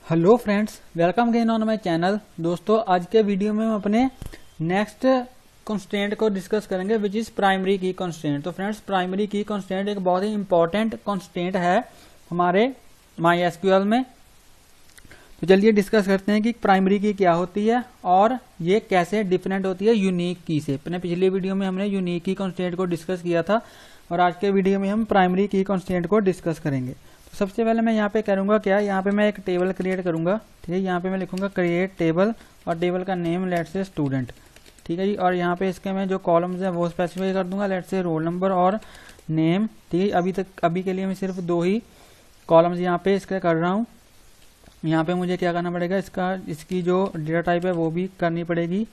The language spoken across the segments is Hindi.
Hello friends, welcome again on my channel. दोस्तों, आज के वीडियो में हम अपने नेक्स्ट कंस्ट्रेंट को डिस्कस करेंगे विच इज प्राइमरी की कंस्ट्रेंट। तो फ्रेंड्स, प्राइमरी की कंस्ट्रेंट एक बहुत ही इंपॉर्टेंट कंस्ट्रेंट है हमारे माई एसक्यूएल में। तो चलिए डिस्कस करते हैं कि प्राइमरी की क्या होती है और ये कैसे डिफरेंट होती है यूनिक की से। अपने पिछले वीडियो में हमने यूनिक की कंस्ट्रेंट को डिस्कस किया था और आज के वीडियो में हम प्राइमरी की कंस्ट्रेंट को डिस्कस करेंगे। तो सबसे पहले मैं यहाँ पे करूँगा क्या, यहाँ पे मैं एक टेबल क्रिएट करूँगा। ठीक है, यहाँ पे मैं लिखूंगा क्रिएट टेबल और टेबल का नेम लेट्स से स्टूडेंट। ठीक है जी, और यहाँ पे इसके मैं जो कॉलम्स हैं वो स्पेसिफाई कर दूंगा, लेट्स से रोल नंबर और नेम। ठीक है, अभी के लिए मैं सिर्फ दो ही कॉलम्स यहाँ पे इसके कर रहा हूँ। यहाँ पे मुझे क्या करना पड़ेगा, इसकी जो डेटा टाइप है वो भी करनी पड़ेगी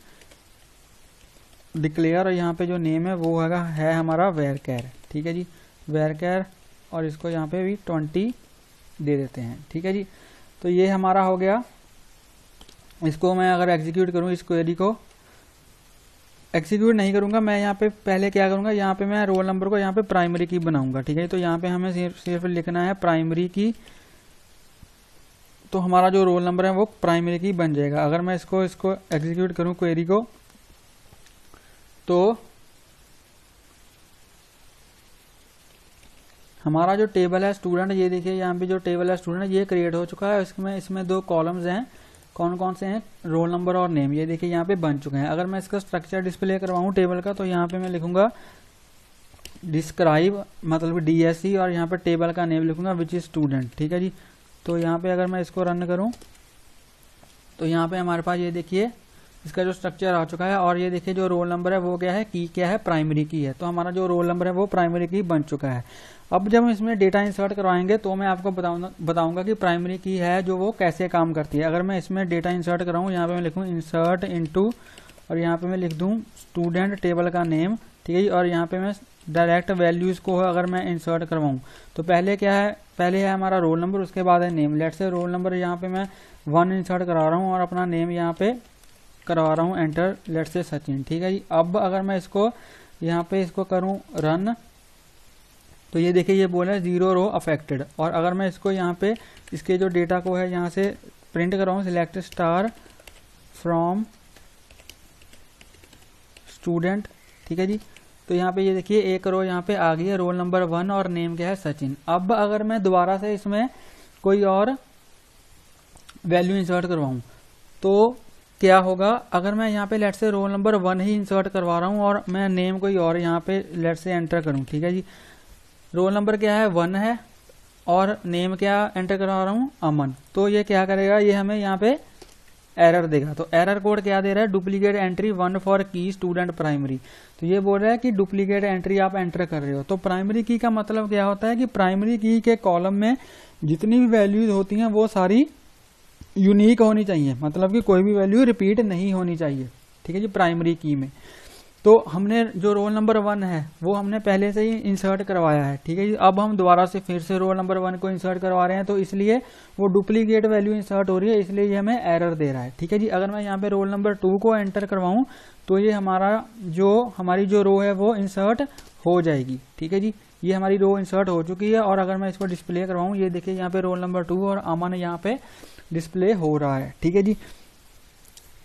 डिक्लेयर, और यहाँ पे जो नेम है वो है हमारा वेरकैर। ठीक है जी, वेरकैर, और इसको यहाँ पे भी 20 दे देते हैं। ठीक है जी, तो ये हमारा हो गया। इसको मैं अगर एग्जीक्यूट करूँ, इस क्वेरी को एग्जीक्यूट नहीं करूँगा, मैं यहाँ पे पहले क्या करूँगा, यहाँ पे मैं रोल नंबर को यहाँ पे प्राइमरी की बनाऊंगा। ठीक है, तो यहाँ पे हमें सिर्फ लिखना है प्राइमरी की, तो हमारा जो रोल नंबर है वो प्राइमरी की बन जाएगा। अगर मैं इसको एग्जीक्यूट करूँ क्वेरी को, तो हमारा जो टेबल है स्टूडेंट, ये देखिए यहाँ पे जो टेबल है स्टूडेंट ये क्रिएट हो चुका है। इसमें दो कॉलम्स हैं, कौन कौन से हैं, रोल नंबर और नेम। ये देखिए यहाँ पे बन चुके हैं। अगर मैं इसका स्ट्रक्चर डिस्प्ले करवाऊँ टेबल का, तो यहाँ पे मैं लिखूंगा डिस्क्राइब, मतलब DSC, और यहाँ पे टेबल का नेम लिखूंगा विच इज स्टूडेंट। ठीक है जी, तो यहाँ पे अगर मैं इसको रन करूँ तो यहाँ पे हमारे पास ये देखिए इसका जो स्ट्रक्चर आ चुका है। और ये देखिए जो रोल नंबर है वो क्या है, की क्या है, प्राइमरी की है। तो हमारा जो रोल नंबर है वो प्राइमरी की बन चुका है। अब जब हम इसमें डेटा इंसर्ट करवाएंगे तो मैं आपको बताऊंगा कि प्राइमरी की है जो वो कैसे काम करती है। अगर मैं इसमें डेटा इंसर्ट कराऊँ, यहाँ पे मैं लिखूँ इंसर्ट इनटू, और यहाँ पे मैं लिख दूँ स्टूडेंट टेबल का नेम। ठीक है, और यहाँ पे मैं डायरेक्ट वैल्यूज को अगर मैं इंसर्ट करवाऊँ तो पहले क्या है, पहले है हमारा रोल नंबर, उसके बाद है name. Let's say roll number यहाँ पे मैं 1 इंसर्ट करा रहा हूँ और अपना नेम यहाँ पे करवा रहा हूँ एंटर, लेट्स से सचिन। ठीक है जी, अब अगर मैं इसको यहाँ पे इसको करूँ रन, तो ये देखिए ये बोला है 0 रो अफेक्टेड। और अगर मैं इसको यहाँ पे इसके जो डेटा को है यहाँ से प्रिंट कर रहा हूँ, सिलेक्ट स्टार फ्रॉम स्टूडेंट। ठीक है जी, तो यहाँ पे ये देखिए एक रो यहाँ पे आ गई है, रोल नंबर 1 और नेम क्या है सचिन। अब अगर मैं दोबारा से इसमें कोई और वैल्यू इंसर्ट करवाऊँ तो क्या होगा, अगर मैं यहाँ पे लेट से रोल नंबर 1 ही इंसर्ट करवा रहा हूँ और मैं नेम कोई और यहाँ पे लेट से एंटर करूँ। ठीक है जी, रोल नंबर क्या है 1 है और नेम क्या एंटर करवा रहा हूँ अमन, तो ये क्या करेगा, ये हमें यहाँ पे एरर देगा। तो एरर कोड क्या दे रहा है, डुप्लीकेट एंट्री 1 फॉर की स्टूडेंट प्राइमरी। तो ये बोल रहा है कि डुप्लीकेट एंट्री आप एंटर कर रहे हो। तो प्राइमरी की का मतलब क्या होता है कि प्राइमरी की के कॉलम में जितनी भी वैल्यूज होती हैं वो सारी यूनिक होनी चाहिए, मतलब कि कोई भी वैल्यू रिपीट नहीं होनी चाहिए। ठीक है जी, प्राइमरी की में तो हमने जो रोल नंबर 1 है वो हमने पहले से ही इंसर्ट करवाया है। ठीक है जी, अब हम दोबारा से फिर से रोल नंबर 1 को इंसर्ट करवा रहे हैं, तो इसलिए वो डुप्लीकेट वैल्यू इंसर्ट हो रही है, इसलिए ये हमें एरर दे रहा है। ठीक है जी, अगर मैं यहाँ पे रोल नंबर 2 को एंटर करवाऊँ तो ये हमारी जो रो है वो इंसर्ट हो जाएगी। ठीक है जी, ये हमारी रो इंसर्ट हो चुकी है। और अगर मैं इसको डिस्प्ले करवाऊँ, ये देखिए यहाँ पे रोल नंबर 2 और अमन यहाँ पे डिस्प्ले हो रहा है। ठीक है जी,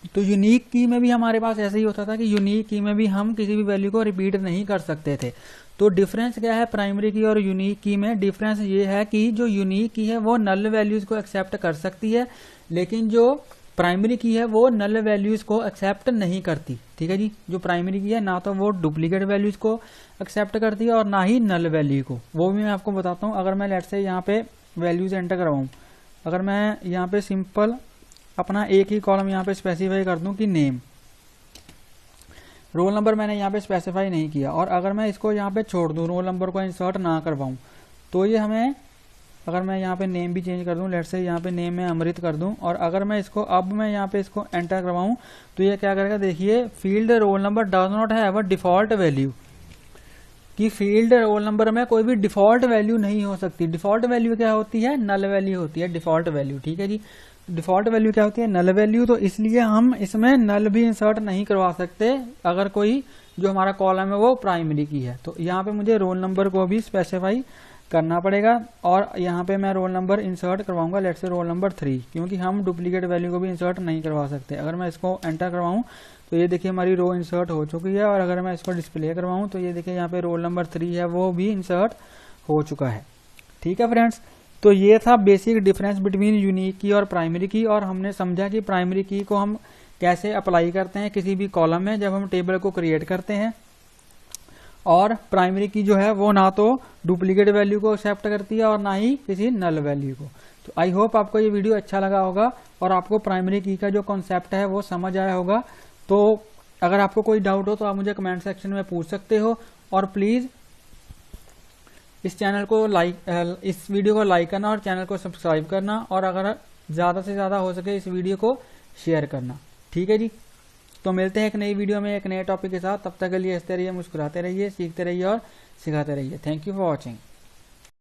तो यूनिक की में भी हमारे पास ऐसा ही होता था कि यूनिक की में भी हम किसी भी वैल्यू को रिपीट नहीं कर सकते थे। तो डिफरेंस क्या है प्राइमरी की और यूनिक की में, डिफरेंस ये है कि जो यूनिक की है वो नल वैल्यूज को एक्सेप्ट कर सकती है, लेकिन जो प्राइमरी की है वो नल वैल्यूज को एक्सेप्ट नहीं करती। ठीक है जी, जो प्राइमरी की है ना तो वो डुप्लीकेट वैल्यूज को एक्सेप्ट करती है और ना ही नल वैल्यू को, वो भी मैं आपको बताता हूँ। अगर मैं लेट से यहाँ पे वैल्यूज एंटर करवाऊँ, अगर मैं यहाँ पे सिंपल अपना एक ही कॉलम यहाँ पे स्पेसिफाई कर दूं कि नेम, रोल नंबर मैंने यहाँ पे स्पेसिफाई नहीं किया, और अगर मैं इसको यहाँ पे छोड़ दूं, रोल नंबर को इंसर्ट ना करवाऊं, तो ये हमें, अगर मैं यहाँ पे नेम भी चेंज कर दूं, लेट्स से यहाँ पे नेम में अमृत कर दूं, और अगर मैं इसको अब मैं यहाँ पे इसको एंटर करवाऊं तो ये क्या करेगा, देखिए field roll number does not have a default value, कि फील्ड रोल नंबर में कोई भी डिफॉल्ट वैल्यू नहीं हो सकती। डिफॉल्ट वैल्यू क्या होती है, नल वैल्यू होती है डिफॉल्ट वैल्यू। ठीक है जी, डिफॉल्ट वैल्यू क्या होती है, नल वैल्यू। तो इसलिए हम इसमें नल भी इंसर्ट नहीं करवा सकते अगर कोई जो हमारा कॉलम है वो प्राइमरी की है। तो यहाँ पे मुझे रोल नंबर को भी स्पेसिफाई करना पड़ेगा। और यहाँ पे मैं रोल नंबर इंसर्ट करवाऊंगा, लेट्स से रोल नंबर 3, क्योंकि हम डुप्लीकेट वैल्यू को भी इंसर्ट नहीं करवा सकते। अगर मैं इसको एंटर करवाऊँ तो ये देखिए हमारी रो इंसर्ट हो चुकी है, और अगर मैं इसको डिस्प्ले करवाऊँ तो ये देखिए यहाँ पे रोल नंबर 3 है वो भी इंसर्ट हो चुका है। ठीक है फ्रेंड्स, तो ये था बेसिक डिफरेंस बिटवीन यूनिक की और प्राइमरी की, और हमने समझा कि प्राइमरी की को हम कैसे अप्लाई करते हैं किसी भी कॉलम में जब हम टेबल को क्रिएट करते हैं। और प्राइमरी की जो है वो ना तो डुप्लीकेट वैल्यू को एक्सेप्ट करती है और ना ही किसी नल वैल्यू को। तो आई होप आपको ये वीडियो अच्छा लगा होगा और आपको प्राइमरी की का जो कॉन्सेप्ट है वो समझ आया होगा। तो अगर आपको कोई डाउट हो तो आप मुझे कमेंट सेक्शन में पूछ सकते हो, और प्लीज इस चैनल को इस वीडियो को लाइक करना और चैनल को सब्सक्राइब करना, और अगर ज्यादा से ज्यादा हो सके इस वीडियो को शेयर करना। ठीक है जी, तो मिलते हैं एक नई वीडियो में एक नए टॉपिक के साथ। तब तक के लिए हंसते रहिए, मुस्कुराते रहिए, सीखते रहिए और सिखाते रहिए। Thank you for watching.